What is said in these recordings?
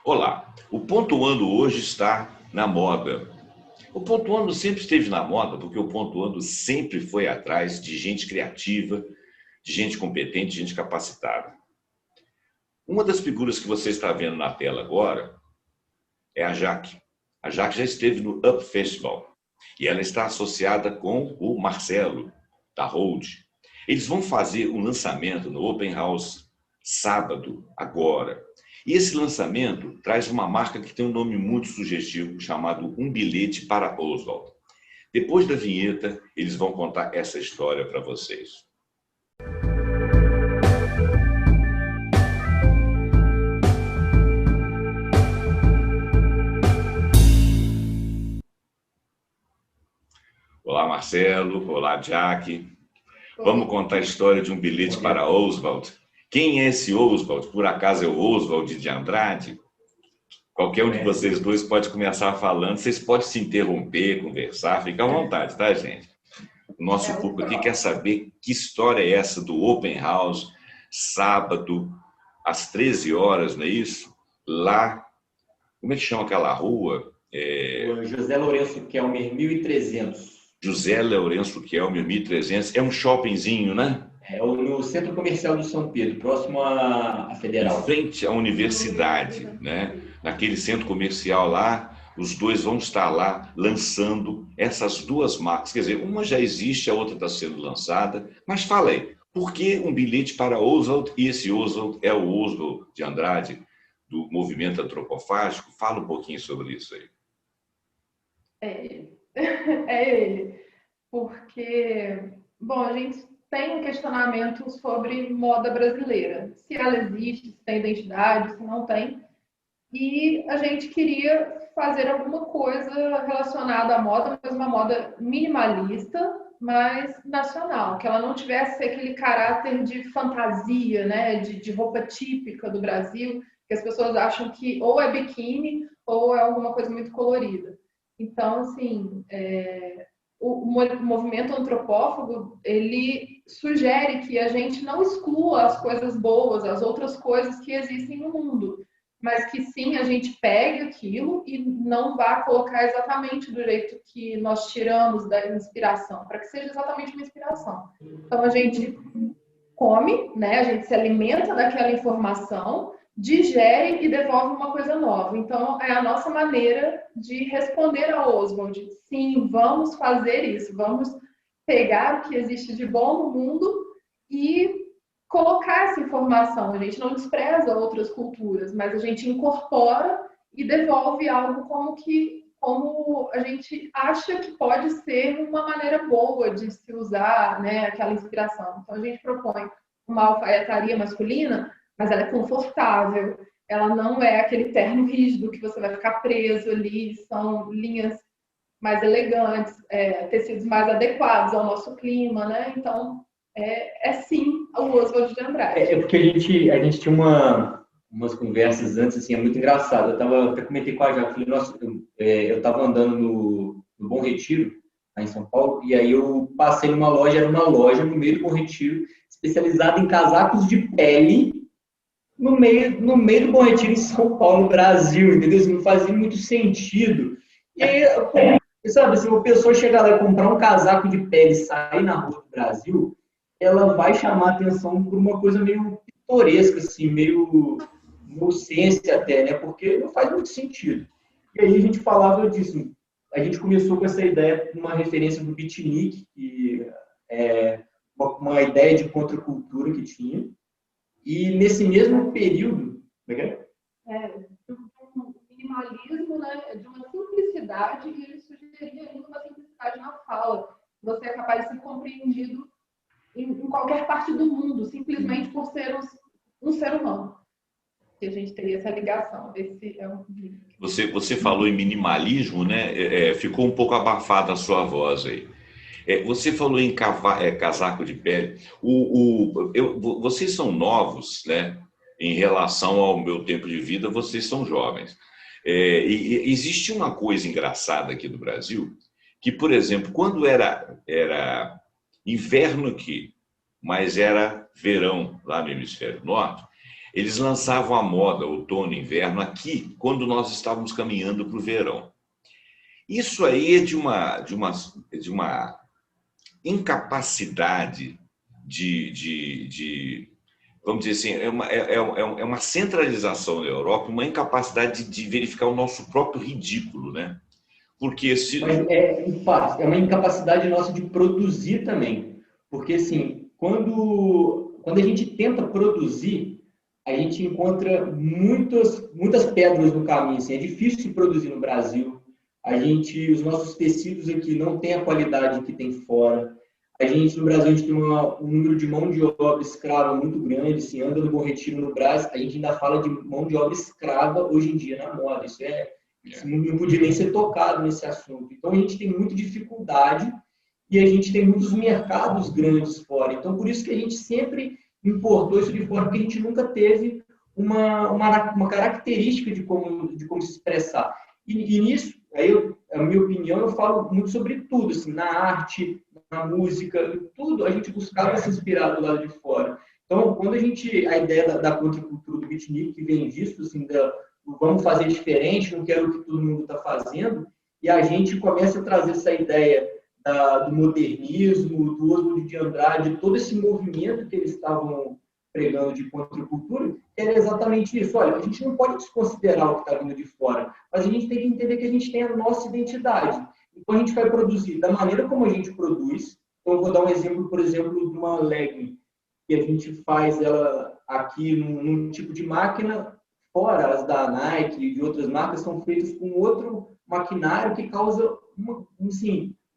Olá, o Pontuando hoje está na moda. O Pontuando sempre esteve na moda porque o Pontuando sempre foi atrás de gente criativa, de gente competente, de gente capacitada. Uma das figuras que você está vendo na tela agora é a Jaque. A Jaque já esteve no Up Festival e ela está associada com o Marcelo, da Hold. Eles vão fazer um lançamento no Open House sábado, agora. E esse lançamento traz uma marca que tem um nome muito sugestivo, chamado Um Bilhete para Oswald. Depois da vinheta, eles vão contar essa história para vocês. Olá, Marcelo. Olá, Jaque. Vamos contar a história de Um Bilhete para Oswald. Quem é esse Oswald? Por acaso é o Oswald de Andrade? Qualquer um de vocês dois pode começar falando. Vocês podem se interromper, conversar. Fica à vontade, tá, gente? O nosso público aqui quer saber que história é essa do Open House, sábado, às 13 horas, não é isso? Lá, como é que chama aquela rua? José Lourenço Kelmer, 1300. José Lourenço Kelmer, 1300. É um shoppingzinho, né? É no Centro Comercial de São Pedro, próximo à Federal. Em frente à universidade, né? Naquele centro comercial lá, os dois vão estar lá lançando essas duas marcas. Quer dizer, uma já existe, a outra está sendo lançada. Mas fala aí, por que Um Bilhete para Oswald? E esse Oswald é o Oswald de Andrade, do movimento antropofágico. Fala um pouquinho sobre isso aí. É ele. Porque, bom, a gente tem um questionamento sobre moda brasileira. Se ela existe, se tem identidade, se não tem. E a gente queria fazer alguma coisa relacionada à moda, mas uma moda minimalista, mas nacional, que ela não tivesse aquele caráter de fantasia, né, de roupa típica do Brasil, que as pessoas acham que ou é biquíni ou é alguma coisa muito colorida. Então, assim, o movimento antropófago, ele sugere que a gente não exclua as coisas boas, as outras coisas que existem no mundo, mas que sim, a gente pegue aquilo e não vá colocar exatamente do jeito que nós tiramos da inspiração, para que seja exatamente uma inspiração. Então, a gente come, né? A gente se alimenta daquela informação, digere e devolve uma coisa nova. Então, é a nossa maneira de responder ao Oswald. Sim, vamos fazer isso, vamos pegar o que existe de bom no mundo e colocar essa informação. A gente não despreza outras culturas, mas a gente incorpora e devolve algo como a gente acha que pode ser uma maneira boa de se usar, né, aquela inspiração. Então, a gente propõe uma alfaiataria masculina, mas ela é confortável, ela não é aquele terno rígido que você vai ficar preso ali, são linhas mais elegantes, tecidos mais adequados ao nosso clima, né? Então, sim o Oswald de Andrade. Porque a gente tinha umas conversas antes, assim, é muito engraçado. Eu até comentei com a Jaque, falei, nossa, eu estava andando no Bom Retiro, lá em São Paulo, e aí eu passei numa loja, era uma loja no meio do Bom Retiro, especializada em casacos de pele, no meio do Bom Retiro em São Paulo, no Brasil, entendeu? Isso não fazia muito sentido. E aí, sabe, se uma pessoa chegar lá e comprar um casaco de pele e sair na rua do Brasil, ela vai chamar atenção por uma coisa meio pitoresca, assim, meio inocência até, né? Porque não faz muito sentido. E aí a gente falava disso. A gente começou com essa ideia, uma referência do beatnik, que é uma ideia de contracultura que tinha. E nesse mesmo período... Como é que é? Do minimalismo, né? De uma simplicidade, e ele sugeria ainda uma simplicidade na fala. Você é capaz de ser compreendido em qualquer parte do mundo, simplesmente por ser um ser humano. Que a gente teria essa ligação. Esse é um livro. Você falou em minimalismo, né? Ficou um pouco abafada a sua voz aí. Você falou em casaco de pele. Vocês são novos, né? Em relação ao meu tempo de vida, vocês são jovens. E existe uma coisa engraçada aqui no Brasil, que, por exemplo, quando era inverno aqui, mas era verão lá no hemisfério norte, Eles lançavam a moda outono e inverno aqui, quando nós estávamos caminhando para o verão. Isso aí é de uma incapacidade vamos dizer assim, é uma centralização da Europa, uma incapacidade de verificar o nosso próprio ridículo, né? Porque Mas em parte, é uma incapacidade nossa de produzir também. Porque, assim, quando a gente tenta produzir, a gente encontra muitas pedras no caminho. Assim, é difícil produzir no Brasil. Os nossos tecidos aqui não têm a qualidade que tem fora. No Brasil, a gente tem um número de mão de obra escrava muito grande. Assim, anda no Bom Retiro, no Brás, a gente ainda fala de mão de obra escrava hoje em dia na moda. Isso não podia nem ser tocado nesse assunto. Então, a gente tem muita dificuldade e a gente tem muitos mercados grandes fora. Então, por isso que a gente sempre importou isso de fora, porque a gente nunca teve uma característica de como se expressar. E nisso, a minha opinião, eu falo muito sobre tudo, assim, na arte, na música, tudo a gente buscava se inspirar do lado de fora. Então, quando a ideia da contracultura do beatnik vem disso, assim, vamos fazer diferente, não quero o que todo mundo está fazendo, e a gente começa a trazer essa ideia do modernismo, do Oswald de Andrade, todo esse movimento que eles estavam pregando de contracultura, era exatamente isso. Olha, a gente não pode desconsiderar o que está vindo de fora, mas a gente tem que entender que a gente tem a nossa identidade. Então, a gente vai produzir da maneira como a gente produz. Então, eu vou dar um exemplo, por exemplo, de uma legging, que a gente faz ela aqui num tipo de máquina. Fora as da Nike e de outras marcas, são feitas com outro maquinário que causa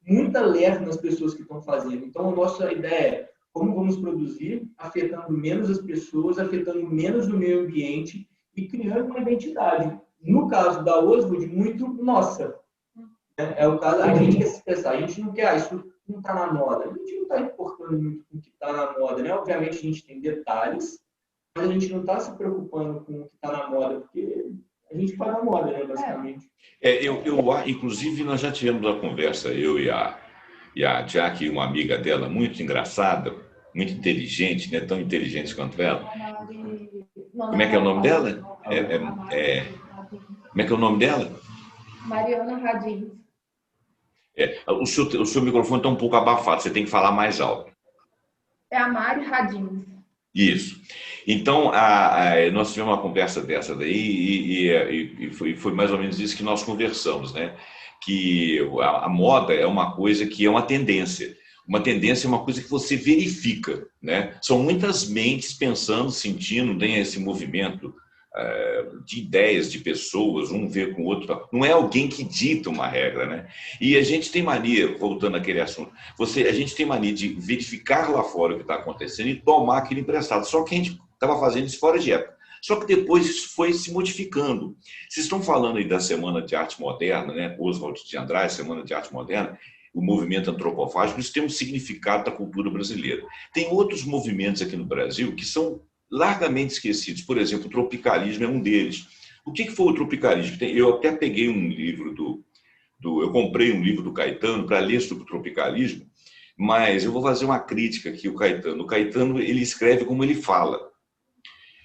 muita leve nas pessoas que estão fazendo. Então, a nossa ideia é como vamos produzir, afetando menos as pessoas, afetando menos o meio ambiente e criando uma identidade. No caso da Oswald, muito nossa. É o caso, a gente quer se expressar, a gente não quer, isso não está na moda. A gente não está importando muito com o que está na moda, né? Obviamente, a gente tem detalhes, mas a gente não está se preocupando com o que está na moda, porque a gente faz a moda, né, basicamente. Inclusive, nós já tivemos uma conversa, eu e a Jack, uma amiga dela, muito engraçada, muito inteligente, né, tão inteligente quanto ela. Como é que é o nome dela? Como é que é o nome dela? Mariana Radins. O seu microfone está um pouco abafado, você tem que falar mais alto. É a Mari Radins. Isso. Então, nós tivemos uma conversa dessa daí e foi mais ou menos isso que nós conversamos, né? Que a moda é uma coisa que é uma tendência. Uma tendência é uma coisa que você verifica, né? São muitas mentes pensando, sentindo, tem esse movimento de ideias, de pessoas, um vê com o outro. Não é alguém que dita uma regra, né? E a gente tem mania, voltando àquele assunto, a gente tem mania de verificar lá fora o que está acontecendo e tomar aquilo emprestado. Só que a gente estava fazendo isso fora de época. Só que depois isso foi se modificando. Vocês estão falando aí da Semana de Arte Moderna, né? Oswald de Andrade, Semana de Arte Moderna, o movimento antropofágico, isso tem um significado da cultura brasileira. Tem outros movimentos aqui no Brasil que são largamente esquecidos. Por exemplo, o tropicalismo é um deles. O que foi o tropicalismo? Eu até peguei um livro eu comprei um livro do Caetano para ler sobre o tropicalismo, mas eu vou fazer uma crítica aqui ao Caetano. O Caetano, ele escreve como ele fala.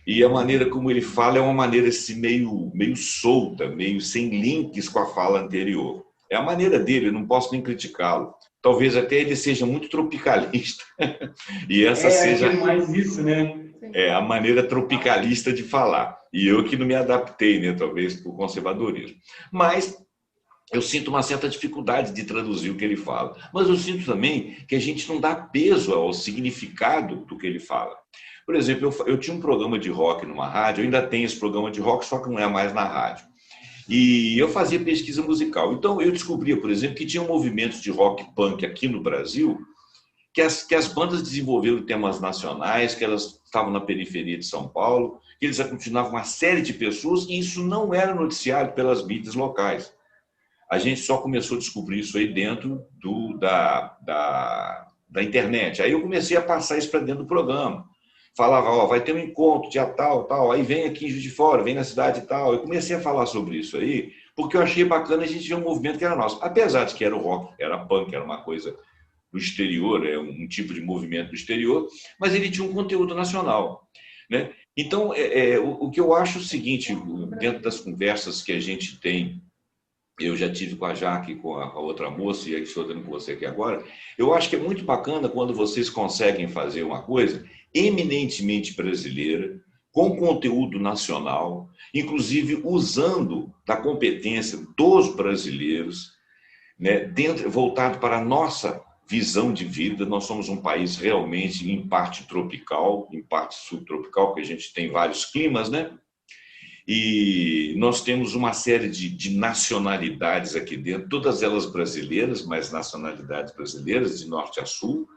E a maneira como ele fala é uma maneira assim, meio solta, meio sem links com a fala anterior. É a maneira dele, eu não posso nem criticá-lo. Talvez até ele seja muito tropicalista. E essa seja mais isso, né? A maneira tropicalista de falar. E eu que não me adaptei, né, talvez, por conservadorismo. Mas eu sinto uma certa dificuldade de traduzir o que ele fala. Mas eu sinto também que a gente não dá peso ao significado do que ele fala. Por exemplo, eu tinha um programa de rock numa rádio, eu ainda tenho esse programa de rock, só que não é mais na rádio. E eu fazia pesquisa musical. Então, eu descobria, por exemplo, que tinha movimentos de rock punk aqui no Brasil, que as bandas desenvolveram temas nacionais, que elas estavam na periferia de São Paulo, que eles aglutinavam uma série de pessoas, e isso não era noticiado pelas mídias locais. A gente só começou a descobrir isso aí dentro da internet. Aí eu comecei a passar isso para dentro do programa. Falava, vai ter um encontro, dia tal, tal, aí vem aqui em Juiz de Fora, vem na cidade tal. Eu comecei a falar sobre isso aí, porque eu achei bacana a gente ver um movimento que era nosso. Apesar de que era o rock, era punk, era uma coisa do exterior, um tipo de movimento do exterior, mas ele tinha um conteúdo nacional, né? Então, o que eu acho é o seguinte, dentro das conversas que a gente tem, eu já tive com a Jaque, com a outra moça, e estou tendo com você aqui agora, eu acho que é muito bacana quando vocês conseguem fazer uma coisa eminentemente brasileira, com conteúdo nacional, inclusive usando da competência dos brasileiros, né, voltado para a nossa visão de vida. Nós somos um país realmente, em parte tropical, em parte subtropical, porque a gente tem vários climas, né? E nós temos uma série de nacionalidades aqui dentro, todas elas brasileiras, mas nacionalidades brasileiras, de norte a sul,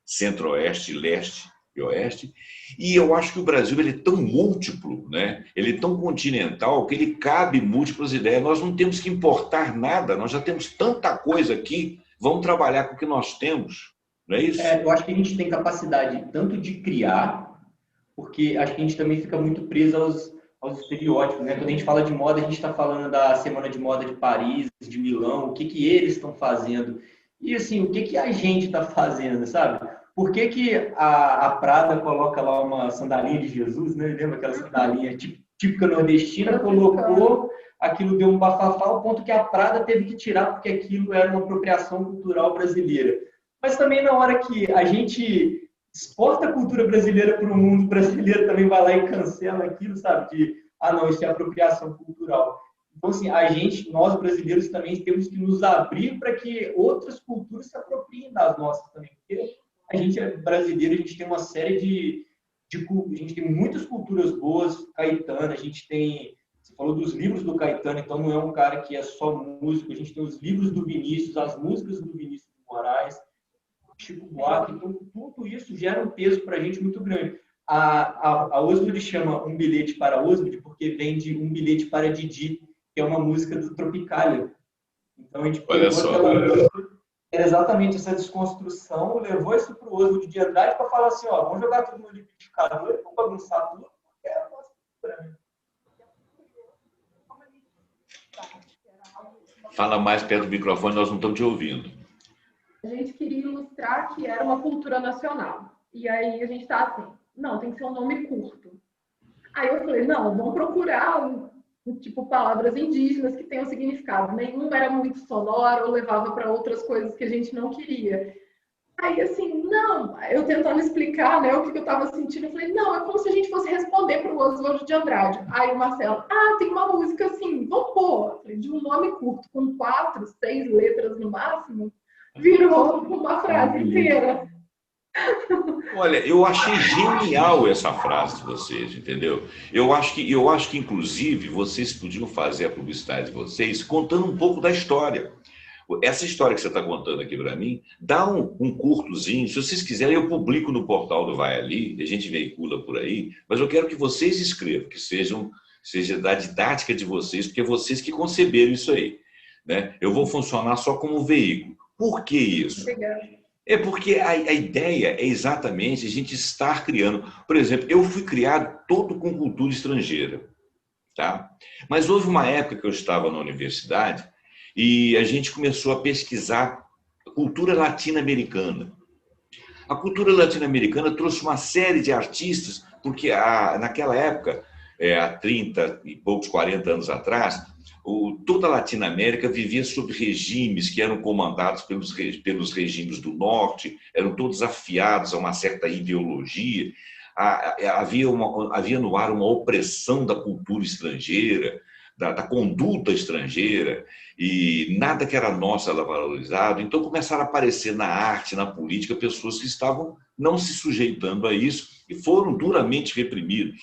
centro-oeste, leste e oeste. E eu acho que o Brasil ele é tão múltiplo, né? Ele é tão continental, que ele cabe múltiplas ideias. Nós não temos que importar nada, nós já temos tanta coisa aqui, vamos trabalhar com o que nós temos, não é isso? Eu acho que a gente tem capacidade tanto de criar, porque acho que a gente também fica muito preso aos estereótipos, né? Quando a gente fala de moda, a gente está falando da Semana de Moda de Paris, de Milão, o que eles estão fazendo. E, assim, o que a gente está fazendo, sabe? Por que a Prada coloca lá uma sandalinha de Jesus, né? Lembra aquela sandalinha típica nordestina? Colocou, aquilo deu um bafafá, ao ponto que a Prada teve que tirar, porque aquilo era uma apropriação cultural brasileira. Mas também na hora que a gente exporta a cultura brasileira para o mundo, brasileiro também vai lá e cancela aquilo, sabe? Não, isso é apropriação cultural. Então, assim, nós brasileiros também temos que nos abrir para que outras culturas se apropriem das nossas também. Porque a gente é brasileiro, a gente tem uma série a gente tem muitas culturas boas. Caetano, a gente tem, você falou dos livros do Caetano, então não é um cara que é só músico, a gente tem os livros do Vinícius, as músicas do Vinícius de Moraes, Chico Buarque, então tudo isso gera um peso para a gente muito grande. A Oswald chama Um Bilhete para Oswald porque vem de Um Bilhete para Didi, que é uma música do Tropicália. Então a gente pegou aquela música, era exatamente essa desconstrução, levou isso para o Oswald de Andrade para falar assim, vamos jogar tudo no liquidificador e vamos bagunçar tudo, porque é a nossa cultura. Fala mais perto do microfone, nós não estamos te ouvindo. A gente queria ilustrar que era uma cultura nacional. E aí a gente está assim, não, tem que ser um nome curto. Aí eu falei, não, vamos procurar tipo palavras indígenas que tenham significado. Nenhum era muito sonoro ou levava para outras coisas que a gente não queria. Aí assim, não, eu tentando explicar, né, o que eu estava sentindo, eu falei, não, é como se a gente fosse responder para o Oswald de Andrade. Aí o Marcelo, tem uma música assim, vamos pôr. Eu falei, de um nome curto, com 4, 6 letras no máximo, virou uma frase inteira. Olha, eu achei genial essa frase de vocês, entendeu? Eu acho que inclusive, vocês podiam fazer a publicidade de vocês contando um pouco da história. Essa história que você está contando aqui para mim, dá um curtozinho. Se vocês quiserem, eu publico no portal do Vai Ali, a gente veicula por aí, mas eu quero que vocês escrevam, que seja da didática de vocês, porque é vocês que conceberam isso aí, né? Eu vou funcionar só como veículo. Por que isso? Obrigada. É porque a ideia é exatamente a gente estar criando. Por exemplo, eu fui criado todo com cultura estrangeira, tá? Mas houve uma época que eu estava na universidade e a gente começou a pesquisar cultura latino-americana. A cultura latino-americana trouxe uma série de artistas, porque naquela época, há 30 e poucos, 40 anos atrás, toda a Latinoamérica vivia sob regimes que eram comandados pelos regimes do norte, eram todos afiados a uma certa ideologia. Havia no ar uma opressão da cultura estrangeira, da conduta estrangeira, e nada que era nosso era valorizado. Então começaram a aparecer na arte, na política, pessoas que estavam não se sujeitando a isso e foram duramente reprimidos,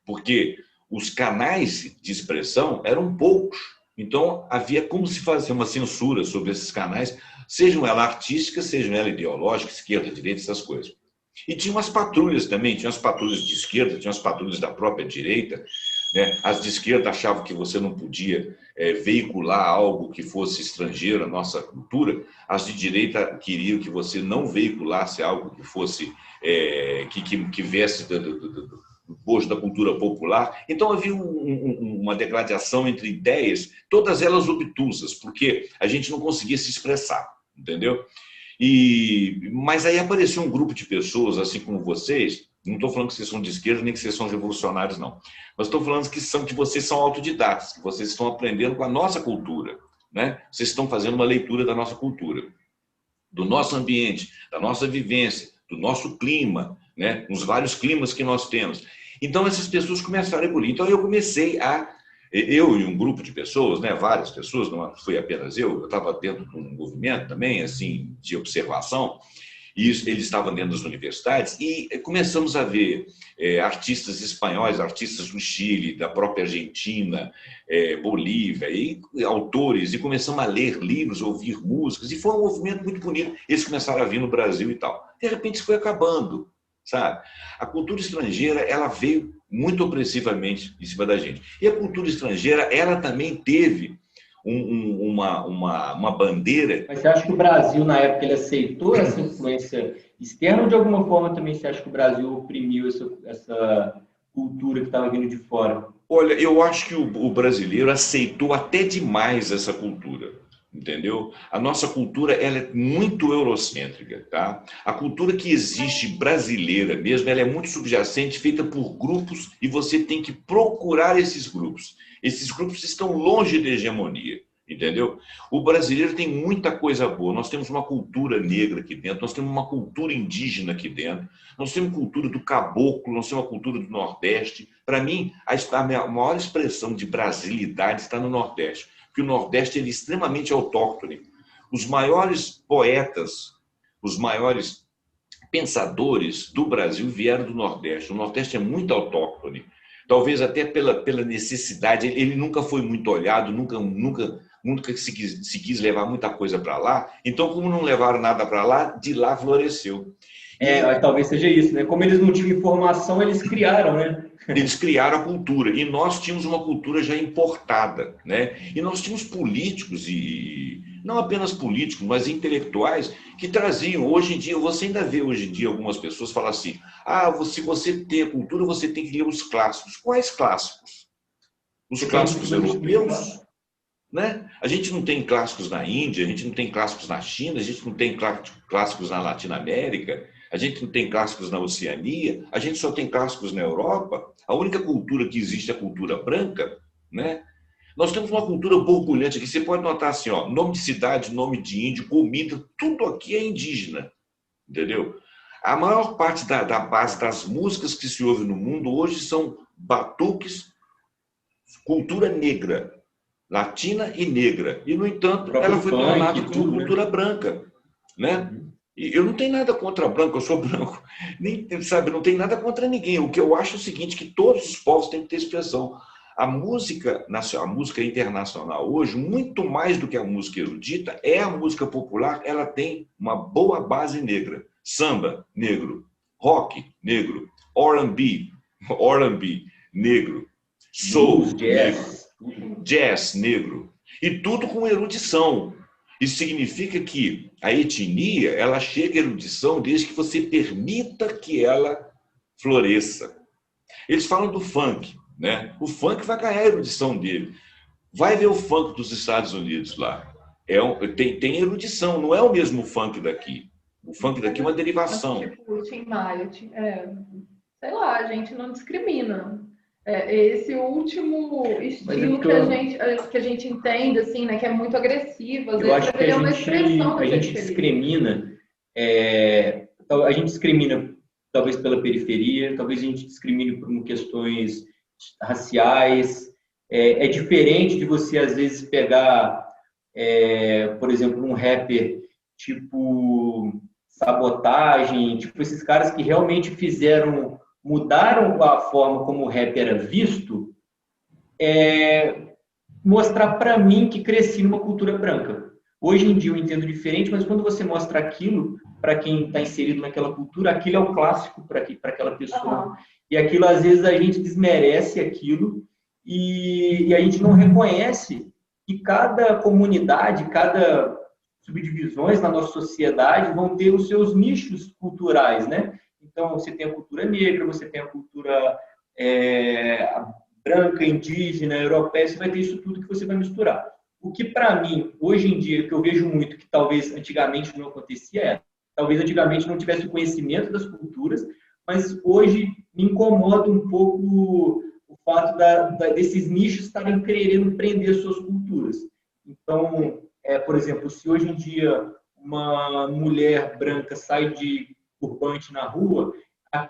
porque os canais de expressão eram poucos. Então, havia como se fazer uma censura sobre esses canais, sejam elas artísticas, sejam elas ideológicas, esquerda, direita, essas coisas. E tinha umas patrulhas também, tinha as patrulhas de esquerda, tinha as patrulhas da própria direita, né? As de esquerda achavam que você não podia veicular algo que fosse estrangeiro à nossa cultura, as de direita queriam que você não veiculasse algo que fosse, que viesse do bojo da cultura popular. Então havia uma degladiação entre ideias, todas elas obtusas, porque a gente não conseguia se expressar, entendeu? Mas aí apareceu um grupo de pessoas, assim como vocês, Não estou falando que vocês são de esquerda, nem que vocês são revolucionários, não. Mas estou falando que vocês são autodidatas, que vocês estão aprendendo com a nossa cultura, né? Vocês estão fazendo uma leitura da nossa cultura, do nosso ambiente, da nossa vivência, do nosso clima, né? Os vários climas que nós temos. Então, essas pessoas começaram a evoluir. Então, eu e um grupo de pessoas, né, várias pessoas, não fui apenas eu estava dentro de um movimento também, assim, de observação, e eles estavam dentro das universidades, e começamos a ver artistas espanhóis, artistas do Chile, da própria Argentina, Bolívia, e autores, e começamos a ler livros, ouvir músicas, e foi um movimento muito bonito. Eles começaram a vir no Brasil e tal. De repente, isso foi acabando, sabe? A cultura estrangeira, ela veio muito opressivamente em cima da gente. E a cultura estrangeira, ela também teve uma bandeira. Mas você acha que o Brasil, na época, ele aceitou essa influência externa ou de alguma forma também você acha que o Brasil oprimiu essa cultura que estava vindo de fora? Olha, eu acho que o brasileiro aceitou até demais essa cultura, entendeu? A nossa cultura, ela é muito eurocêntrica, tá? A cultura que existe brasileira mesmo, ela é muito subjacente, feita por grupos, e você tem que procurar esses grupos. Esses grupos estão longe da hegemonia, entendeu? O brasileiro tem muita coisa boa. Nós temos uma cultura negra aqui dentro, nós temos uma cultura indígena aqui dentro, nós temos cultura do caboclo, nós temos uma cultura do Nordeste. Para mim, a maior expressão de brasilidade está no Nordeste, porque o Nordeste ele é extremamente autóctone. Os maiores poetas, os maiores pensadores do Brasil vieram do Nordeste. O Nordeste é muito autóctone. Talvez até pela necessidade, ele nunca foi muito olhado, nunca se quis levar muita coisa para lá. Então, como não levaram nada para lá, de lá floresceu. Talvez seja isso, né? Como eles não tinham informação, eles criaram, né? Eles criaram a cultura, e nós tínhamos uma cultura já importada, né? E nós tínhamos políticos, e não apenas políticos, mas intelectuais, que traziam. Hoje em dia, você ainda vê hoje em dia algumas pessoas falam assim, se você tem a cultura, você tem que ler os clássicos. Quais clássicos? Os clássicos europeus? Né? A gente não tem clássicos na Índia, a gente não tem clássicos na China, a gente não tem clássicos na Latinoamérica, a gente não tem clássicos na Oceania, a gente só tem clássicos na Europa. A única cultura que existe é a cultura branca, né? Nós temos uma cultura borbulhante aqui. Você pode notar assim, ó, nome de cidade, nome de índio, comida, tudo aqui é indígena, entendeu? A maior parte da base das músicas que se ouve no mundo hoje são batuques, cultura negra, latina e negra. E, no entanto, ela foi tornada como cultura branca, né? E eu não tenho nada contra branco, eu sou branco. Não tem nada contra ninguém. O que eu acho é o seguinte, que todos os povos têm que ter expressão. A música nacional, a música internacional hoje, muito mais do que a música erudita, é a música popular, ela tem uma boa base negra. Samba, negro. Rock, negro. R&B, negro. Soul, negro. Jazz, negro. E tudo com erudição. Isso significa que a etnia, ela chega à erudição desde que você permita que ela floresça. Eles falam do funk, né? O funk vai ganhar a erudição dele. Vai ver o funk dos Estados Unidos lá. Tem erudição, não é o mesmo funk daqui. O funk daqui é uma derivação. Tipo, Tim Maia, sei lá, a gente não discrimina. Esse último estilo que a gente entende, assim, né, que é muito agressivo, às vezes é uma expressão a gente discrimina, a gente discrimina talvez pela periferia, talvez a gente discrimine por questões raciais. É diferente de você, às vezes, pegar, por exemplo, um rapper tipo Sabotagem, tipo esses caras que realmente mudaram a forma como o rap era visto, mostrar para mim que cresci numa cultura branca. Hoje em dia eu entendo diferente, mas quando você mostra aquilo para quem está inserido naquela cultura, aquilo é o clássico para aquela pessoa. Uhum. E aquilo, às vezes, a gente desmerece aquilo e a gente não reconhece que cada comunidade, cada subdivisões na nossa sociedade vão ter os seus nichos culturais, né? Então, você tem a cultura negra, você tem a cultura branca, indígena, europeia, você vai ter isso tudo que você vai misturar. O que, para mim, hoje em dia, que eu vejo muito, que talvez antigamente não acontecia, talvez antigamente não tivesse o conhecimento das culturas, mas hoje me incomoda um pouco o fato desses nichos estarem querendo prender suas culturas. Então, por exemplo, se hoje em dia uma mulher branca sai de turbante na rua,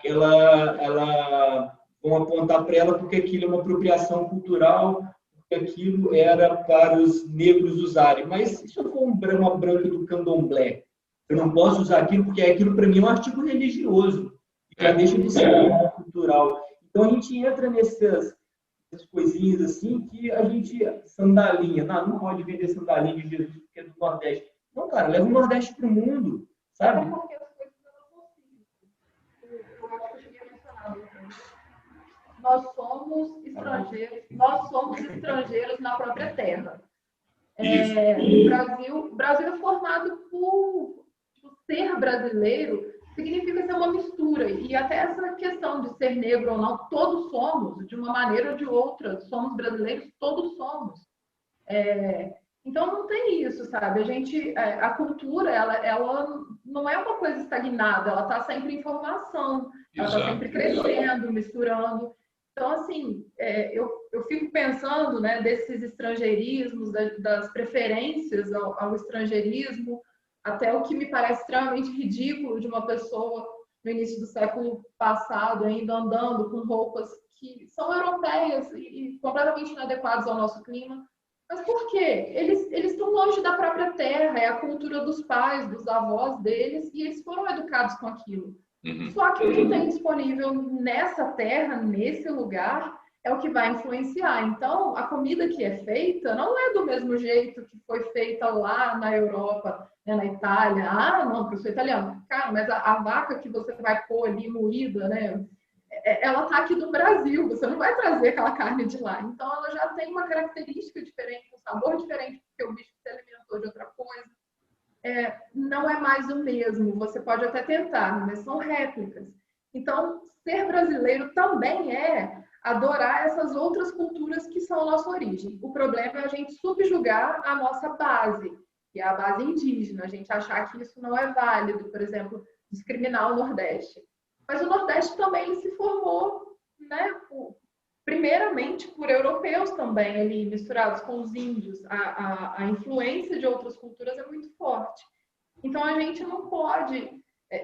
ela vão apontar para ela porque aquilo é uma apropriação cultural, porque aquilo era para os negros usarem. Mas se eu for uma branca do candomblé, eu não posso usar aquilo porque aquilo para mim é um artigo religioso, já deixa de ser cultural. Então a gente entra nessas coisinhas assim que a gente sandalinha, não pode vender sandalinha de Jesus porque é do Nordeste. Não, cara, leva o Nordeste para o mundo, sabe? Até porque as coisas não são simples. Eu acho que eu cheguei a mencionar. Nós somos estrangeiros na própria terra. O Brasil é formado por ser brasileiro, significa ser uma mistura. E até essa questão de ser negro ou não, todos somos, de uma maneira ou de outra. Somos brasileiros, todos somos. Então não tem isso, sabe? A cultura, ela não é uma coisa estagnada, ela está sempre em formação, ela está sempre crescendo, misturando. Então, assim, eu fico pensando, né, desses estrangeirismos, das preferências ao estrangeirismo, até o que me parece extremamente ridículo de uma pessoa no início do século passado ainda andando com roupas que são europeias e completamente inadequadas ao nosso clima. Mas por quê? Eles estão longe da própria terra, é a cultura dos pais, dos avós deles, e eles foram educados com aquilo. Só que o que tem disponível nessa terra, nesse lugar, é o que vai influenciar. Então, a comida que é feita não é do mesmo jeito que foi feita lá na Europa, né, na Itália. Não, porque eu sou italiano. Cara, mas a vaca que você vai pôr ali moída, né, ela está aqui do Brasil, você não vai trazer aquela carne de lá. Então, ela já tem uma característica diferente, um sabor diferente, porque o bicho se alimentou de outra coisa. Não é mais o mesmo, você pode até tentar, mas são réplicas. Então, ser brasileiro também é adorar essas outras culturas que são a nossa origem. O problema é a gente subjugar a nossa base, que é a base indígena, a gente achar que isso não é válido, por exemplo, discriminar o Nordeste. Mas o Nordeste também ele se formou, né, primeiramente por europeus também, ali misturados com os índios. A influência de outras culturas é muito forte. Então, a gente não pode...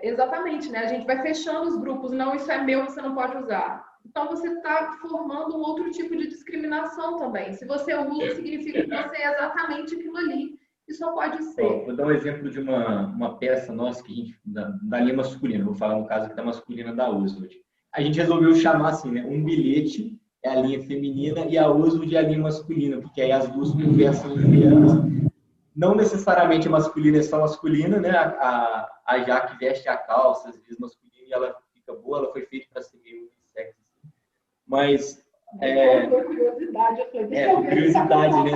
exatamente, né? A gente vai fechando os grupos. Não, isso é meu, você não pode usar. Então, você está formando um outro tipo de discriminação também. Se você usa, significa que você é exatamente aquilo ali. Isso não pode ser. Vou dar um exemplo de uma peça nossa que a gente, da linha masculina. Vou falar no caso aqui da masculina da Oswald. A gente resolveu chamar assim, né? Um bilhete é a linha feminina e a Oswald é a linha masculina, porque aí as duas conversam entre elas. Não necessariamente a masculina é só masculina, né? A Jaque veste a calça, às vezes masculina, e ela fica boa, ela foi feita para ser meio unissex. Mas... curiosidade, curiosidade, né?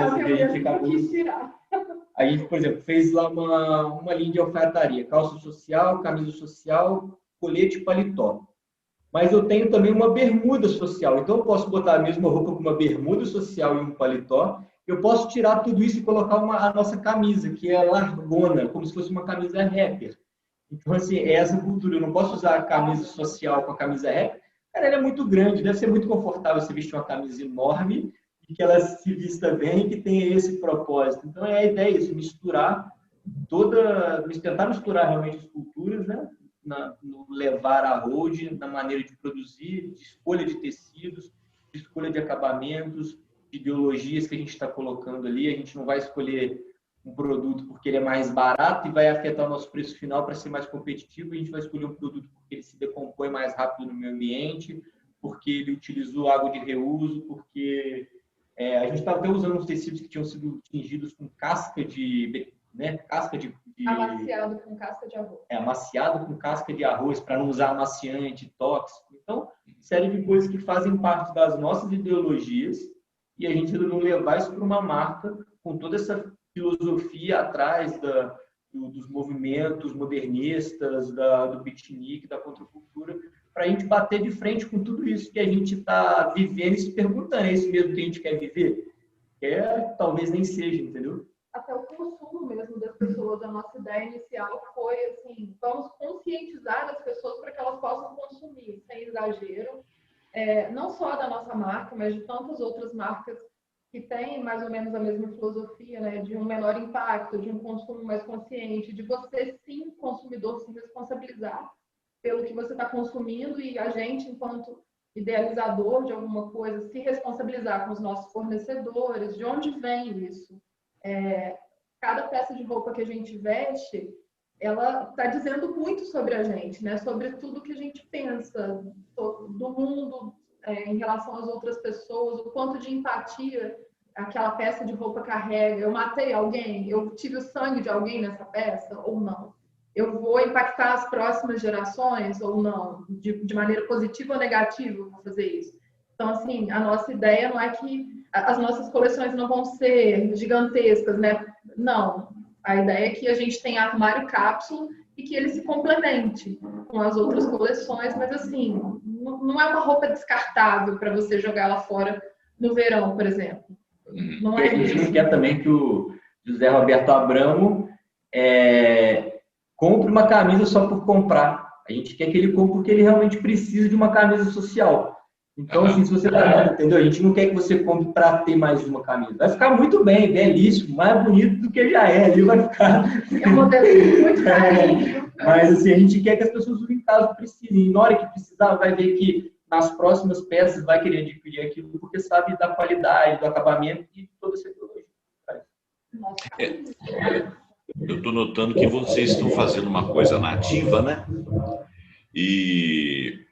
A gente, por exemplo, fez lá uma linha de alfaiataria, calça social, camisa social, colete e paletó. Mas eu tenho também uma bermuda social, então eu posso botar a mesma roupa com uma bermuda social e um paletó. Eu posso tirar tudo isso e colocar a nossa camisa, que é largona, como se fosse uma camisa rapper. Então, assim, é essa cultura. Eu não posso usar a camisa social com a camisa rapper. Cara, ela é muito grande, deve ser muito confortável você vestir uma camisa enorme e que ela se vista bem e que tenha esse propósito. Então, a ideia é isso, tentar misturar realmente as culturas, né? No levar a road, na maneira de produzir, de escolha de tecidos, de escolha de acabamentos, de ideologias que a gente está colocando ali. A gente não vai escolher um produto porque ele é mais barato e vai afetar o nosso preço final para ser mais competitivo. A gente vai escolher um produto porque ele se decompõe mais rápido no meio ambiente, porque ele utilizou água de reuso, porque a gente estava até usando uns tecidos que tinham sido tingidos com casca de... né, casca de... Amaciado com casca de arroz. Amaciado com casca de arroz, para não usar amaciante, tóxico. Então, série de coisas que fazem parte das nossas ideologias e a gente não levar isso para uma marca com toda essa filosofia atrás dos movimentos modernistas, do piquenique, da contracultura, para a gente bater de frente com tudo isso que a gente está vivendo e se perguntando, é isso mesmo que a gente quer viver? Talvez nem seja, entendeu? até o consumo mesmo das pessoas. A nossa ideia inicial foi assim, vamos conscientizar as pessoas para que elas possam consumir sem exagero, não só da nossa marca, mas de tantas outras marcas que têm mais ou menos a mesma filosofia, né, de um menor impacto, de um consumo mais consciente, de você, sim, consumidor, se responsabilizar pelo que você está consumindo e a gente, enquanto idealizador de alguma coisa, se responsabilizar com os nossos fornecedores, de onde vem isso. Cada peça de roupa que a gente veste, ela está dizendo muito sobre a gente, né? Sobre tudo que a gente pensa do mundo em relação às outras pessoas, o quanto de empatia aquela peça de roupa carrega. Eu matei alguém? Eu tive o sangue de alguém nessa peça ou não? Eu vou impactar as próximas gerações ou não? De maneira positiva ou negativa eu vou fazer isso? Então, assim, a nossa ideia não é que as nossas coleções não vão ser gigantescas, né? Não. A ideia é que a gente tenha armário cápsula e que ele se complemente com as outras coleções, mas, assim, não é uma roupa descartável para você jogar lá fora no verão, por exemplo. Não é isso. A gente não quer também que o José Roberto Abramo compre uma camisa só por comprar. A gente quer que ele compre porque ele realmente precisa de uma camisa social. Então, assim, se você está vendo, entendeu? A gente não quer que você compre para ter mais uma camisa. Vai ficar muito bem, belíssimo, mais bonito do que já é. Ali vai ficar... É um modelo muito carinho. Mas, assim, a gente quer que as pessoas usem caso precisem. E na hora que precisar, vai ver que nas próximas peças vai querer adquirir aquilo porque sabe da qualidade, do acabamento e toda essa tecnologia. Eu estou notando que vocês estão fazendo uma coisa nativa, né? E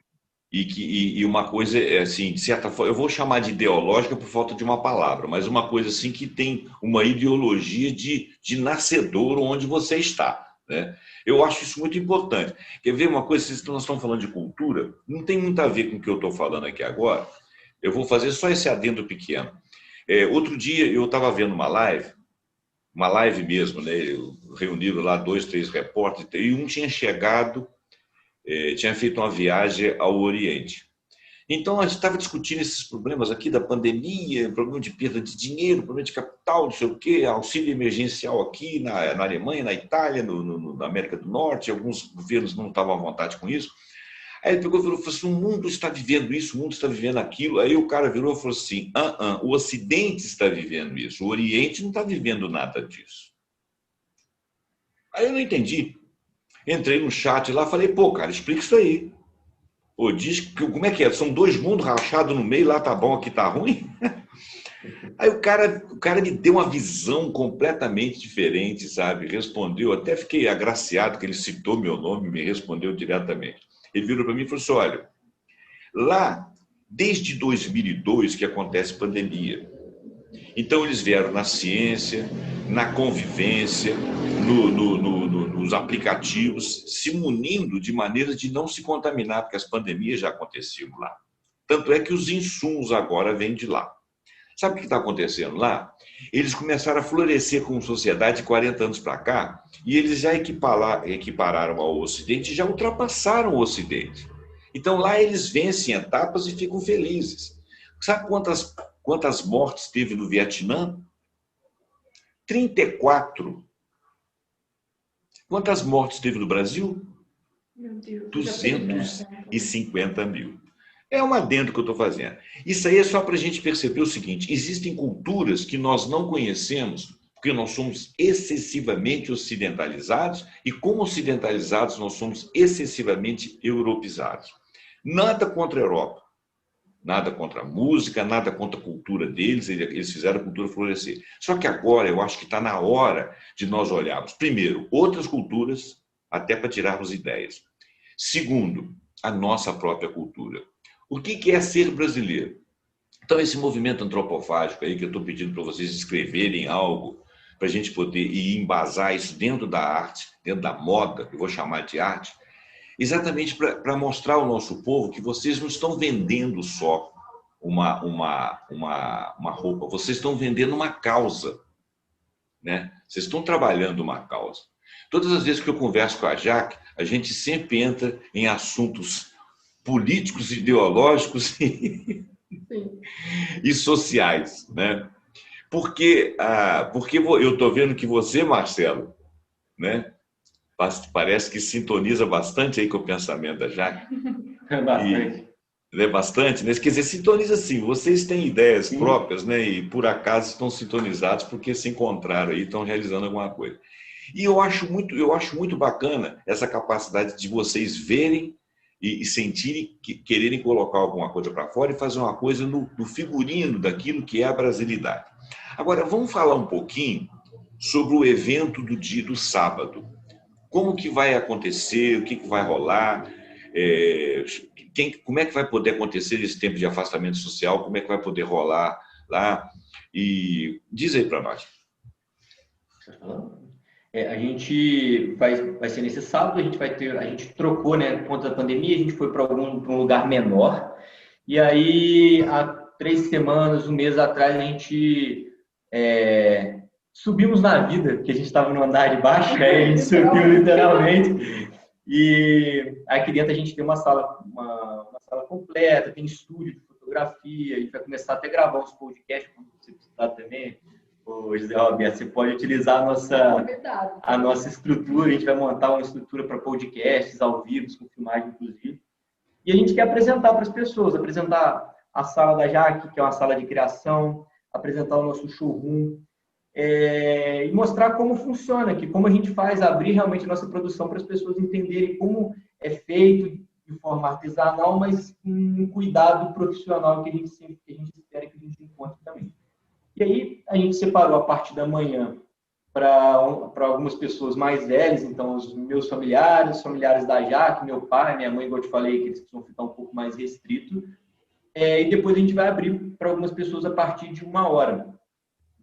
uma coisa, assim, de certa forma, eu vou chamar de ideológica por falta de uma palavra, mas uma coisa assim que tem uma ideologia de nascedor onde você está, né? Eu acho isso muito importante. Quer ver uma coisa, nós estamos falando de cultura, não tem muito a ver com o que eu estou falando aqui agora, eu vou fazer só esse adendo pequeno. Outro dia eu estava vendo uma live mesmo, né? Reuniram lá 2, 3 repórteres, e um tinha chegado, tinha feito uma viagem ao Oriente. Então, a gente estava discutindo esses problemas aqui da pandemia, problema de perda de dinheiro, problema de capital, não sei o quê, auxílio emergencial aqui na Alemanha, na Itália, na América do Norte, alguns governos não estavam à vontade com isso. Aí ele pegou e falou assim, o mundo está vivendo isso, o mundo está vivendo aquilo. Aí o cara virou e falou assim, o Ocidente está vivendo isso, o Oriente não está vivendo nada disso. Aí eu não entendi. Entrei no chat lá, falei, pô, cara, explica isso aí. Pô, diz que, como é que é? São 2 mundos rachados no meio, lá tá bom, aqui tá ruim? Aí o cara me deu uma visão completamente diferente, sabe? Respondeu, até fiquei agraciado que ele citou meu nome, me respondeu diretamente. Ele virou para mim e falou assim, olha, lá, desde 2002 que acontece pandemia. Então eles vieram na ciência, na convivência, nos aplicativos, se munindo de maneiras de não se contaminar, porque as pandemias já aconteciam lá. Tanto é que os insumos agora vêm de lá. Sabe o que está acontecendo lá? Eles começaram a florescer como sociedade de 40 anos para cá, e eles já equipararam ao Ocidente, já ultrapassaram o Ocidente. Então lá eles vencem etapas e ficam felizes. Sabe quantas mortes teve no Vietnã? 34. Quantas mortes teve no Brasil? Meu Deus, 250 mil. É um adendo que eu estou fazendo. Isso aí é só para a gente perceber o seguinte, existem culturas que nós não conhecemos, porque nós somos excessivamente ocidentalizados, e como ocidentalizados nós somos excessivamente europeizados. Nada contra a Europa. Nada contra a música, nada contra a cultura deles, eles fizeram a cultura florescer. Só que agora eu acho que está na hora de nós olharmos, primeiro, outras culturas, até para tirarmos ideias. Segundo, a nossa própria cultura. O que é ser brasileiro? Então, esse movimento antropofágico aí, que eu estou pedindo para vocês escreverem algo, para a gente poder embasar isso dentro da arte, dentro da moda, que eu vou chamar de arte, exatamente para mostrar ao nosso povo que vocês não estão vendendo só uma roupa, vocês estão vendendo uma causa, né? Vocês estão trabalhando uma causa. Todas as vezes que eu converso com a Jaque, a gente sempre entra em assuntos políticos, ideológicos e sociais, né? porque eu estou vendo que você, Marcelo, né, parece que sintoniza bastante aí com o pensamento da Jaque. Bastante. Bastante, né? Quer dizer, sintoniza assim, vocês têm ideias Sim. próprias, né? E por acaso estão sintonizados porque se encontraram aí, estão realizando alguma coisa. E eu acho muito bacana essa capacidade de vocês verem e sentirem, quererem colocar alguma coisa para fora e fazer uma coisa no figurino daquilo que é a brasilidade. Agora, vamos falar um pouquinho sobre o evento do sábado. Como que vai acontecer, o que vai rolar, como é que vai poder acontecer esse tempo de afastamento social, como é que vai poder rolar lá, e diz aí para nós. A gente vai ser nesse sábado, a gente trocou, né, por conta da pandemia, a gente foi para um lugar menor, e aí há 3 semanas, um mês atrás, a gente subimos na vida, que a gente estava no andar de baixo, aí a gente subiu literalmente, e aqui dentro a gente tem uma sala completa, tem estúdio de fotografia, a gente vai começar até a gravar uns podcasts, quando você precisar também. Ô, José Roberto, você pode utilizar a nossa estrutura, a gente vai montar uma estrutura para podcasts ao vivo, com filmagem inclusive, e a gente quer apresentar para as pessoas, apresentar a sala da Jaque, que é uma sala de criação, apresentar o nosso showroom, e mostrar como funciona, como a gente faz, abrir realmente a nossa produção para as pessoas entenderem como é feito de forma artesanal, mas com um cuidado profissional que a gente espera que a gente encontre também. E aí a gente separou a parte da manhã para algumas pessoas mais velhas, então os meus familiares da Jaque, meu pai, minha mãe, igual eu te falei, que eles precisam ficar um pouco mais restrito, e depois a gente vai abrir para algumas pessoas a partir de 1h.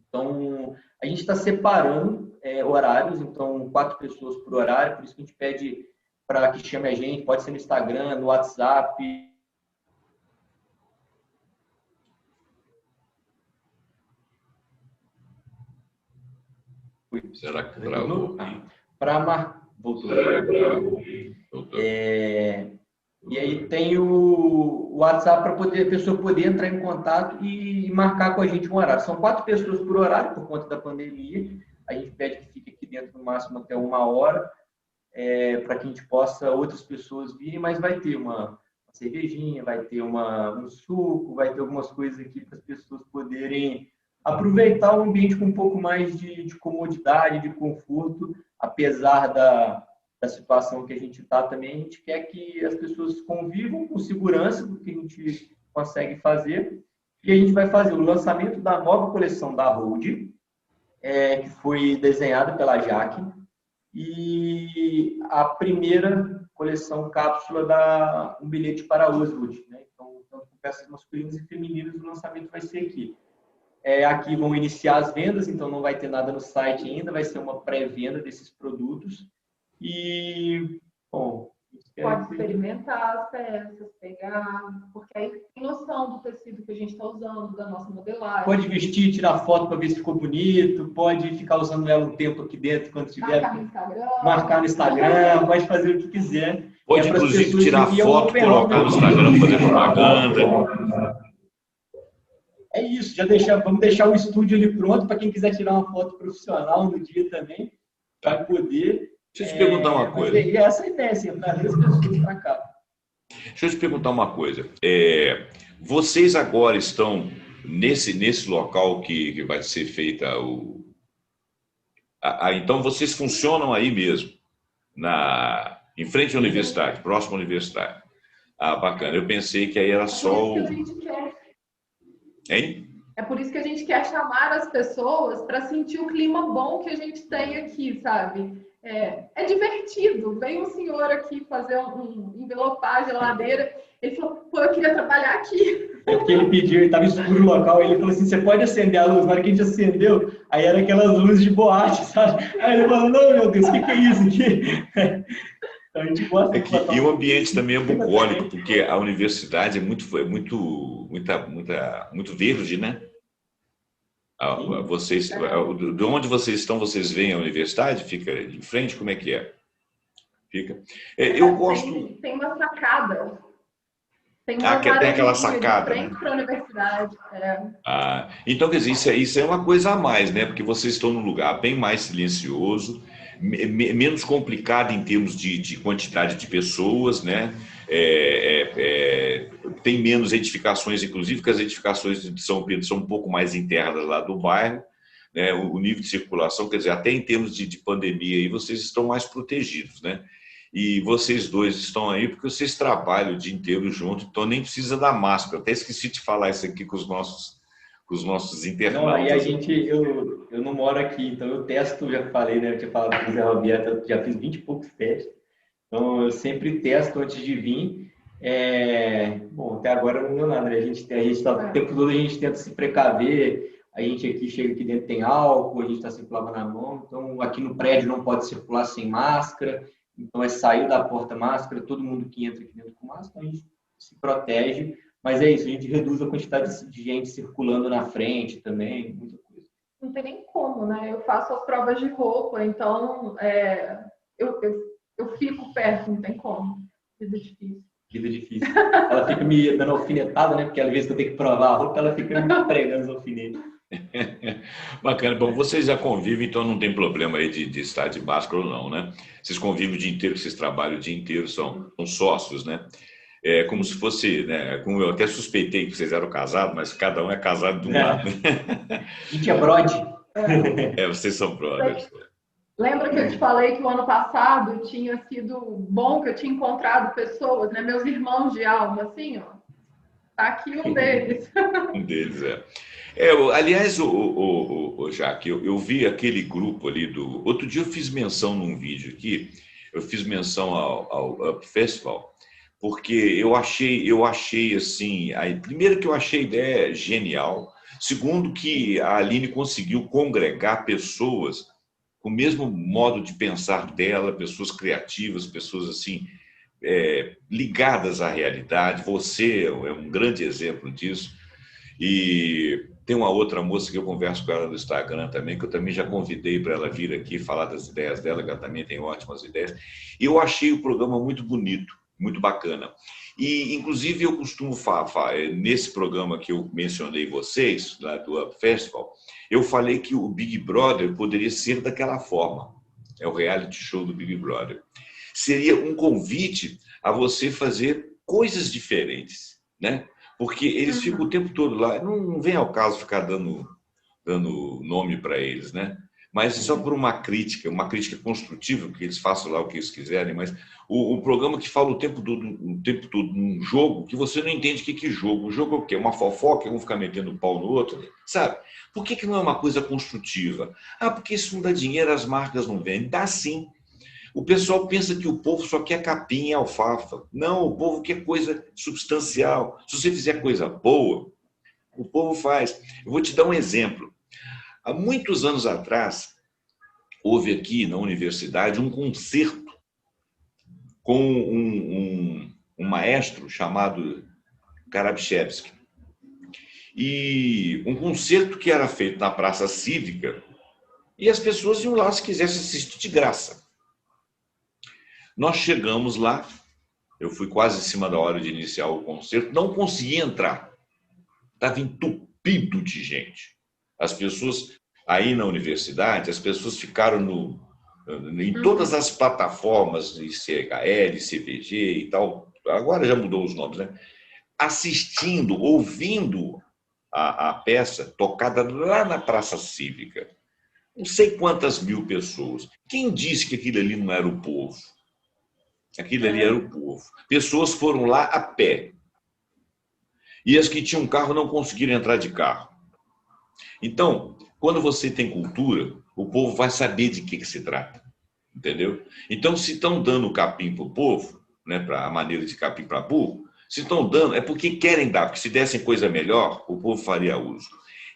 Então, a gente está separando horários, então 4 pessoas por horário, por isso que a gente pede para que chame a gente, pode ser no Instagram, no WhatsApp. Será que travou? Voltou. E aí tem o WhatsApp para a pessoa poder entrar em contato e marcar com a gente um horário. São 4 pessoas por horário, por conta da pandemia. A gente pede que fique aqui dentro no máximo até 1h, para que a gente possa, outras pessoas virem, mas vai ter uma cervejinha, vai ter um suco, vai ter algumas coisas aqui para as pessoas poderem aproveitar o ambiente com um pouco mais de comodidade, de conforto, apesar da situação que a gente está também. A gente quer que as pessoas convivam com segurança do que a gente consegue fazer, e a gente vai fazer o lançamento da nova coleção da Road, que foi desenhada pela Jaque, e a primeira coleção cápsula da Um Bilhete para Oswald, né? Então, tanto com peças masculinas e femininas, o lançamento vai ser aqui. Aqui vão iniciar as vendas, então não vai ter nada no site ainda, vai ser uma pré-venda desses produtos. E, bom... Pode experimentar as peças, pegar, porque aí tem noção do tecido que a gente está usando, da nossa modelagem. Pode vestir, tirar foto para ver se ficou bonito, pode ficar usando ela um tempo aqui dentro, quando tiver... Marcar no Instagram, pode fazer o que quiser. Pode, inclusive, tirar foto, colocar no Instagram, fazer propaganda. É isso, vamos deixar o estúdio ali pronto para quem quiser tirar uma foto profissional no dia também, vai poder. Deixa eu te perguntar uma coisa. E essa é a ideia, assim, para as pessoas para cá. Deixa eu te perguntar uma coisa. Vocês agora estão nesse local que vai ser feita então vocês funcionam aí mesmo, em frente à universidade, próximo à universidade. Bacana. Eu pensei que aí era só o... Hein? É por isso que a gente quer chamar as pessoas para sentir o clima bom que a gente tem aqui, sabe? É divertido. Veio um senhor aqui fazer envelopar a geladeira. Ele falou, pô, eu queria trabalhar aqui. É porque ele pediu, ele estava escuro o local, ele falou assim, você pode acender a luz? Na hora que a gente acendeu, aí era aquelas luzes de boate, sabe? Aí ele falou, não, meu Deus, o que é isso aqui? Então a gente gosta e o ambiente também é bucólico, porque a universidade é muito verde, né? Vocês, de onde vocês estão, vocês veem a universidade? Fica em frente? Como é que é? Fica. Eu gosto... Tem uma sacada. Tem Ah, uma que tem aquela varandinha de sacada, né? frente para a universidade. Ah, então, quer dizer, isso é uma coisa a mais, né? Porque vocês estão num lugar bem mais silencioso, menos complicado em termos de quantidade de pessoas, né? Tem menos edificações, inclusive, porque as edificações de São Pedro são um pouco mais internas lá do bairro, né? O nível de circulação, quer dizer, até em termos de pandemia, aí vocês estão mais protegidos, né? E vocês dois estão aí porque vocês trabalham o dia inteiro junto, então nem precisa da máscara. Até esqueci de falar isso aqui com os nossos Não, aí a internautas. gente, eu não moro aqui, então eu testo, já falei, né? Eu tinha falado com o Zé Roberto, eu já fiz 20 e poucos testes, então eu sempre testo antes de vir. Bom, até agora não deu nada, né? O tempo todo a gente tenta se precaver, a gente aqui chega aqui dentro tem álcool, a gente está sempre lavando a mão, então aqui no prédio não pode circular sem máscara, então sair da porta máscara, todo mundo que entra aqui dentro com máscara, a gente se protege. Mas é isso, a gente reduz a quantidade de gente circulando na frente também, muita coisa. Não tem nem como, né? Eu faço as provas de roupa, então eu fico perto, não tem como. Vida difícil. Vida difícil. Ela fica me dando alfinetada, né? Porque às vezes eu tenho que provar a roupa, ela fica me pregando os alfinetes. Bacana. Bom, vocês já convivem, então não tem problema aí de estar de máscara ou não, né? Vocês convivem o dia inteiro, vocês trabalham o dia inteiro, são sócios, né? É como se fosse, né? Como eu até suspeitei que vocês eram casados, mas cada um é casado de um lado. A gente é brode. Vocês são brothers. Lembra que eu te falei que o ano passado tinha sido bom, que eu tinha encontrado pessoas, né? Meus irmãos de alma, assim, ó. Tá aqui um deles. Um deles, aliás, Jaque, eu vi aquele grupo ali do... Outro dia eu fiz menção num vídeo aqui, eu fiz menção ao Up Festival, porque eu achei assim, primeiro que eu achei a ideia genial, segundo que a Aline conseguiu congregar pessoas com o mesmo modo de pensar dela, pessoas criativas, pessoas assim, ligadas à realidade. Você é um grande exemplo disso. E tem uma outra moça que eu converso com ela no Instagram também, que eu também já convidei para ela vir aqui falar das ideias dela, que ela também tem ótimas ideias. E eu achei o programa muito bonito, muito bacana. E, inclusive, eu costumo falar, nesse programa que eu mencionei vocês, lá do Up Festival, eu falei que o Big Brother poderia ser daquela forma. É o reality show do Big Brother. Seria um convite a você fazer coisas diferentes, né? Porque eles ficam o tempo todo lá, não vem ao caso ficar dando nome para eles, né? Mas só por uma crítica construtiva, que eles façam lá o que eles quiserem, mas o programa que fala o tempo todo num jogo, que você não entende o que é jogo. O jogo é o quê? Uma fofoca, um ficar metendo o pau no outro, sabe? Por que não é uma coisa construtiva? Porque isso não dá dinheiro, as marcas não vendem. Dá sim. O pessoal pensa que o povo só quer capim e alfafa. Não, o povo quer coisa substancial. Se você fizer coisa boa, o povo faz. Eu vou te dar um exemplo. Há muitos anos atrás, houve aqui na universidade um concerto com um maestro chamado Karabchevsky. E um concerto que era feito na Praça Cívica e as pessoas iam lá se quisessem assistir de graça. Nós chegamos lá, eu fui quase em cima da hora de iniciar o concerto, não consegui entrar. Estava entupido de gente. As pessoas, aí na universidade, as pessoas ficaram em todas as plataformas, ICHL, CVG e tal, agora já mudou os nomes, né? Assistindo, ouvindo a peça tocada lá na Praça Cívica. Não sei quantas mil pessoas. Quem disse que aquilo ali não era o povo? Aquilo ali era o povo. Pessoas foram lá a pé. E as que tinham carro não conseguiram entrar de carro. Então, quando você tem cultura, o povo vai saber de que se trata. Entendeu? Então, se estão dando capim para o povo, né, para a maneira de capim para burro, se estão dando, é porque querem dar, porque se dessem coisa melhor, o povo faria uso.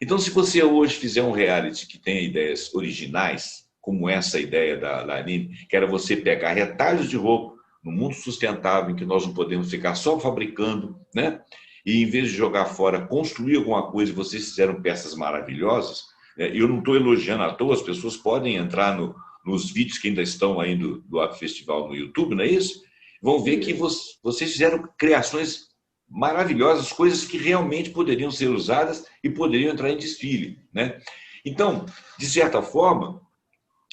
Então, se você hoje fizer um reality que tenha ideias originais, como essa ideia da Aline, que era você pegar retalhos de roupa no mundo sustentável, em que nós não podemos ficar só fabricando, né? E em vez de jogar fora, construir alguma coisa, vocês fizeram peças maravilhosas. Eu não estou elogiando à toa, as pessoas podem entrar nos vídeos que ainda estão aí do Up Festival no YouTube, não é isso? Vão ver que vocês fizeram criações maravilhosas, coisas que realmente poderiam ser usadas e poderiam entrar em desfile, né? Então, de certa forma,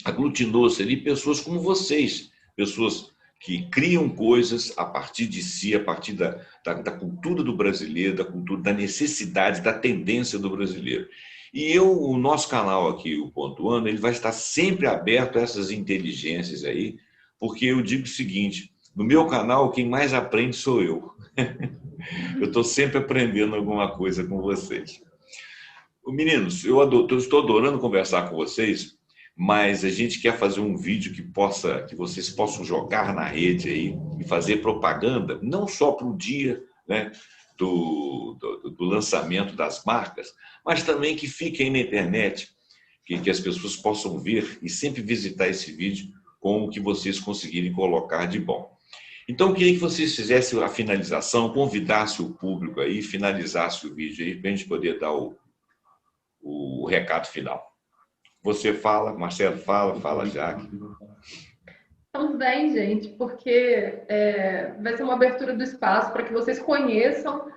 aglutinou-se ali pessoas como vocês, pessoas que criam coisas a partir de si, a partir da cultura do brasileiro, da cultura, da necessidade, da tendência do brasileiro. E o nosso canal aqui, o Pontuando, ele vai estar sempre aberto a essas inteligências aí, porque eu digo o seguinte, no meu canal, quem mais aprende sou eu. Eu estou sempre aprendendo alguma coisa com vocês. Meninos, eu estou adorando conversar com vocês, mas a gente quer fazer um vídeo que vocês possam jogar na rede aí e fazer propaganda, não só para o dia, né, do lançamento das marcas, mas também que fique aí na internet, que as pessoas possam ver e sempre visitar esse vídeo com o que vocês conseguirem colocar de bom. Então, eu queria que vocês fizessem a finalização, convidassem o público aí, finalizassem o vídeo aí, para a gente poder dar o recado final. Você fala, Marcelo fala, Jaque. Então, vem, gente, porque vai ser uma abertura do espaço para que vocês conheçam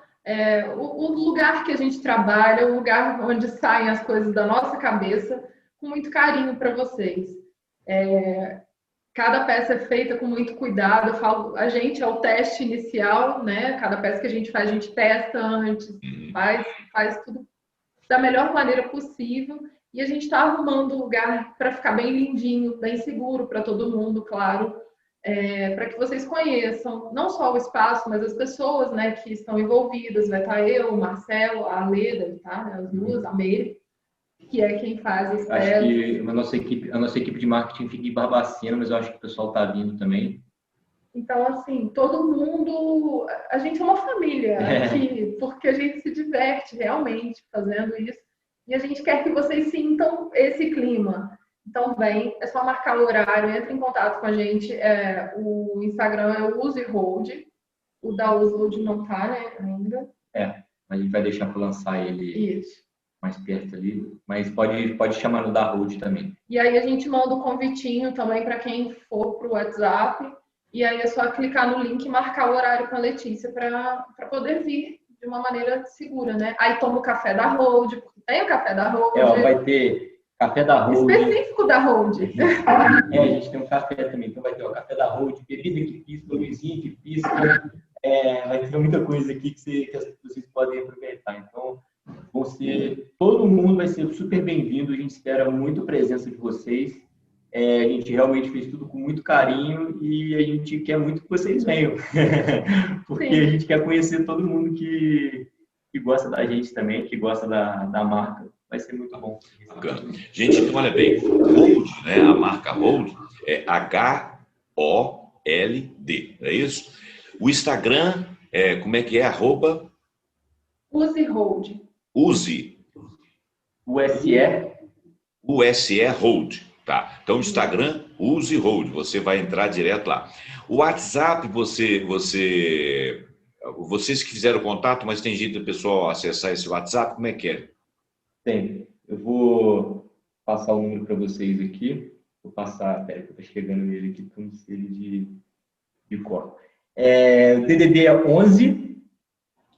o lugar que a gente trabalha, o lugar onde saem as coisas da nossa cabeça, com muito carinho para vocês. Cada peça é feita com muito cuidado. Eu falo, a gente é o teste inicial, né? Cada peça que a gente testa antes, faz tudo da melhor maneira possível. E a gente está arrumando um lugar para ficar bem lindinho, bem seguro para todo mundo, claro, para que vocês conheçam não só o espaço, mas as pessoas, né, que estão envolvidas. Vai estar eu, o Marcelo, a Leda, tá? As duas, a Meire, que é quem faz as peças. Acho que a nossa equipe de marketing fica em Barbacena, mas eu acho que o pessoal está vindo também. Então, assim, todo mundo... A gente é uma família aqui, porque a gente se diverte realmente fazendo isso. E a gente quer que vocês sintam esse clima. Então, vem, é só marcar o horário, entre em contato com a gente. O Instagram é o Use Hold. O da Use Hold não tá, né, ainda. A gente vai deixar para lançar ele Isso. mais perto ali. Mas pode chamar no da Hold também. E aí a gente manda um convitinho também para quem for pro WhatsApp. E aí é só clicar no link e marcar o horário com a Letícia para poder vir de uma maneira segura, né? Aí toma o café da Hold, porque tem o café da Hold. Vai ter café da Hold. Específico da Hold. A gente tem um café também. Então vai ter o café da Hold, bebida que pisca, luzinha que pisca. Vai ter muita coisa aqui que vocês podem aproveitar. Então, todo mundo vai ser super bem-vindo. A gente espera muito a presença de vocês. A gente realmente fez tudo com muito carinho e a gente quer muito que vocês venham. Porque Sim. A gente quer conhecer todo mundo que gosta da gente também, que gosta da marca. Vai ser muito bom. Bacana. Gente, olha bem, Hold, né? A marca Hold é H-O-L-D, é isso? O Instagram, como é que é? @ Use Hold. Use. USE Hold. Tá. Então, o Instagram, Use Hold. Você vai entrar direto lá. O WhatsApp, vocês que fizeram contato, mas tem jeito do pessoal acessar esse WhatsApp, como é que é? Tem. Eu vou passar o número para vocês aqui. Vou passar, peraí, que eu tô chegando nele aqui, como se ele de cor. O DDD é 11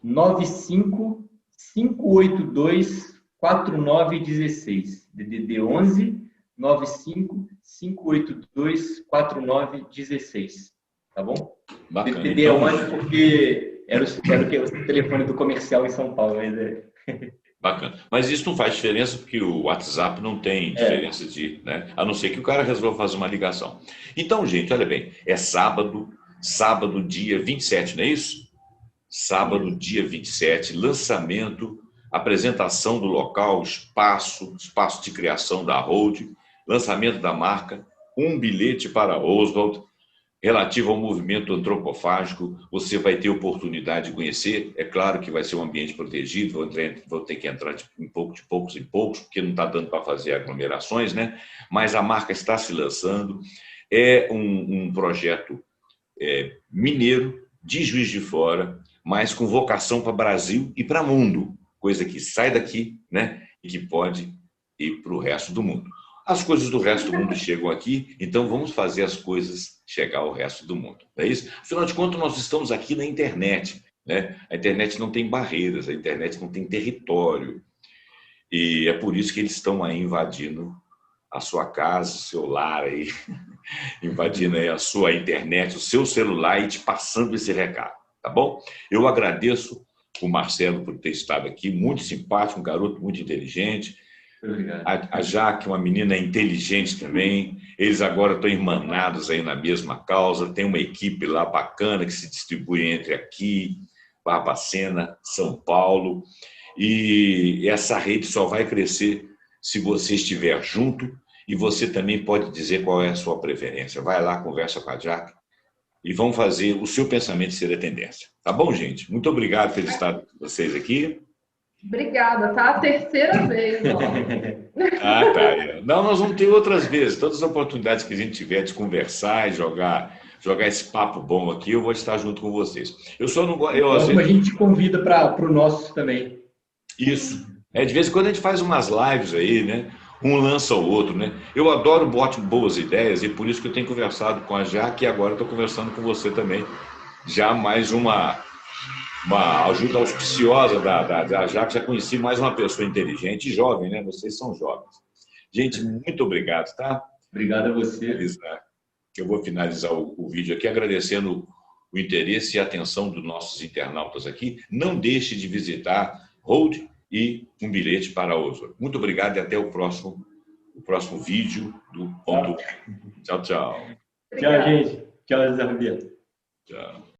95 582 4916. DDD 11 95 582 4916. Tá bom? Bacana. DDD é 11 porque era o telefone do comercial em São Paulo. Mas Bacana. Mas isso não faz diferença porque o WhatsApp não tem diferença né? A não ser que o cara resolva fazer uma ligação. Então, gente, olha bem, é sábado dia 27, não é isso? Sábado, dia 27, lançamento, apresentação do local, espaço de criação da Hold, lançamento da marca, um bilhete para Oswald, relativo ao movimento antropofágico. Você vai ter oportunidade de conhecer. É claro que vai ser um ambiente protegido, vou ter que entrar de poucos em poucos, porque não está dando para fazer aglomerações, né? Mas a marca está se lançando. É um projeto mineiro, de Juiz de Fora, mas com vocação para Brasil e para mundo, coisa que sai daqui, né? E que pode ir para o resto do mundo. As coisas do resto do mundo chegam aqui, então vamos fazer as coisas chegar ao resto do mundo. Não é isso? Afinal de contas, nós estamos aqui na internet. né? A internet não tem barreiras, a internet não tem território. E é por isso que eles estão aí invadindo a sua casa, o seu lar aí, invadindo aí a sua internet, o seu celular e te passando esse recado, tá bom? Eu agradeço o Marcelo por ter estado aqui, muito simpático, um garoto muito inteligente. Obrigado. A Jaque, uma menina inteligente também. Eles agora estão irmanados aí na mesma causa. Tem uma equipe lá bacana que se distribui entre aqui, Barbacena, São Paulo. E essa rede só vai crescer se você estiver junto e você também pode dizer qual é a sua preferência. Vai lá, conversa com a Jaque e vão fazer o seu pensamento ser a tendência. Tá bom, gente? Muito obrigado por ter estado com vocês aqui. Obrigada, tá? A terceira vez, ó. Ah, tá. Não, nós vamos ter outras vezes. Todas as oportunidades que a gente tiver de conversar e jogar esse papo bom aqui, eu vou estar junto com vocês. Eu só não gosto. A gente te convida para o nosso também. Isso. De vez em quando a gente faz umas lives aí, né? Um lança o outro, né? Eu adoro boas ideias e por isso que eu tenho conversado com a Jaque e agora estou conversando com você também. Já mais uma ajuda auspiciosa da Jaque. Já conheci mais uma pessoa inteligente e jovem, né? Vocês são jovens. Gente, muito obrigado, tá? Obrigado a você. Eu vou finalizar o vídeo aqui agradecendo o interesse e a atenção dos nossos internautas aqui. Não deixe de visitar Hold e um bilhete para Oslo. Muito obrigado e até o próximo vídeo do Ponto. Tchau, tchau. Tchau, gente. Tchau, Zé Roberto. Tchau.